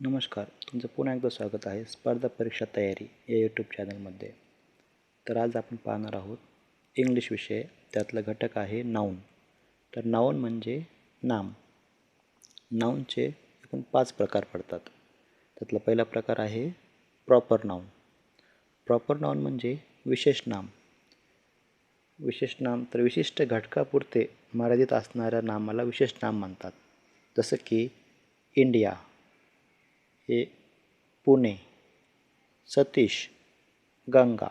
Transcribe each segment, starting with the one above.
नमस्कार, तुमचं पुन्हा एकदा स्वागत आहे स्पर्धा परीक्षा तयारी या यूट्यूब चॅनलमध्ये. तर आज आपण पाहणार आहोत इंग्लिश विषय. त्यातला घटक आहे नाऊन. तर नाऊन म्हणजे नाम. नाऊनचे एकूण 5 प्रकार पडतात. त्यातला पहिला प्रकार आहे प्रॉपर नाऊन. प्रॉपर नाऊन म्हणजे विशेष नाम. विशेष नाम तर विशिष्ट घटकापुरते मर्यादित असणाऱ्या नामाला विशेष नाम म्हणतात. जसं की इंडिया हे पुणे, सतीश, गंगा.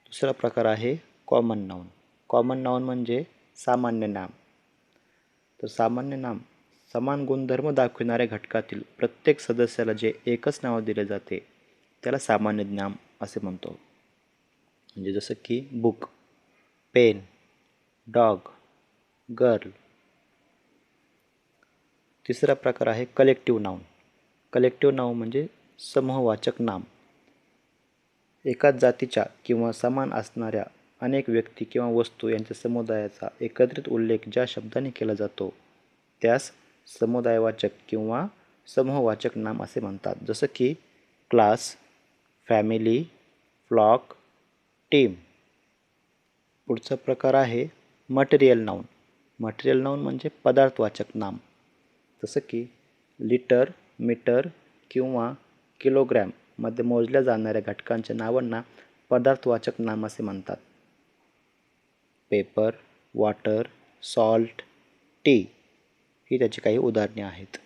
दुसरा प्रकार आहे कॉमन नाऊन. कॉमन नाऊन म्हणजे सामान्य नाम. तर सामान्य नाम समान गुणधर्म दाखविणाऱ्या घटकातील प्रत्येक सदस्याला जे एकच नाव दिले जाते त्याला सामान्य नाम असे म्हणतो. म्हणजे जसं की बुक, पेन, डॉग, गर्ल. तिसरा प्रकार आहे कलेक्टिव्ह नाऊन. कलेक्टिव्ह नाऊन म्हणजे समूहवाचक नाम. एकाच जातीच्या किंवा समान असणाऱ्या अनेक व्यक्ती किंवा वस्तू यांच्या समुदायाचा एकत्रित उल्लेख ज्या शब्दाने केला जातो त्यास समुदायवाचक किंवा समूहवाचक नाम असे म्हणतात. जसं की क्लास, फॅमिली, फ्लॉक, टीम. पुढचा प्रकार आहे मटेरियल नाऊन. मटेरियल नाऊन म्हणजे पदार्थवाचक नाम. जसं की लिटर, मीटर किंवा किलोग्रॅम मध्ये मोजल्या जाणाऱ्या घटकांच्या नावांना पदार्थवाचक नाम असे म्हणतात. पेपर, वॉटर, सॉल्ट, टी ही त्याची काही उदाहरणे आहेत.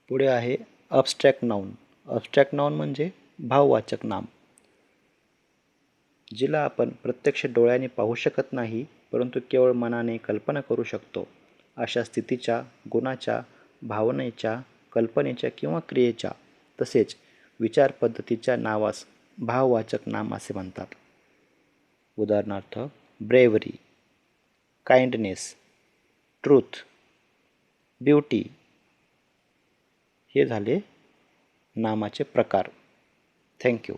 पुढे आहे अब्स्ट्रॅक्ट नाऊन. अब्स्ट्रॅक्ट नाऊन म्हणजे भाववाचक नाम. जिला आपण प्रत्यक्ष डोळ्याने पाहू शकत नाही परंतु केवळ मनाने कल्पना करू शकतो अशा स्थितीच्या, गुणाच्या, भावनेच्या, कल्पनेच्या किंवा क्रियेच्या तसेच विचार पद्धतीच्या नावास भाववाचक नाम असे म्हणतात. उदाहरणार्थ ब्रेव्हरी, काइंडनेस, ट्रूथ, ब्युटी हे झाले नामाचे प्रकार. थँक्यू.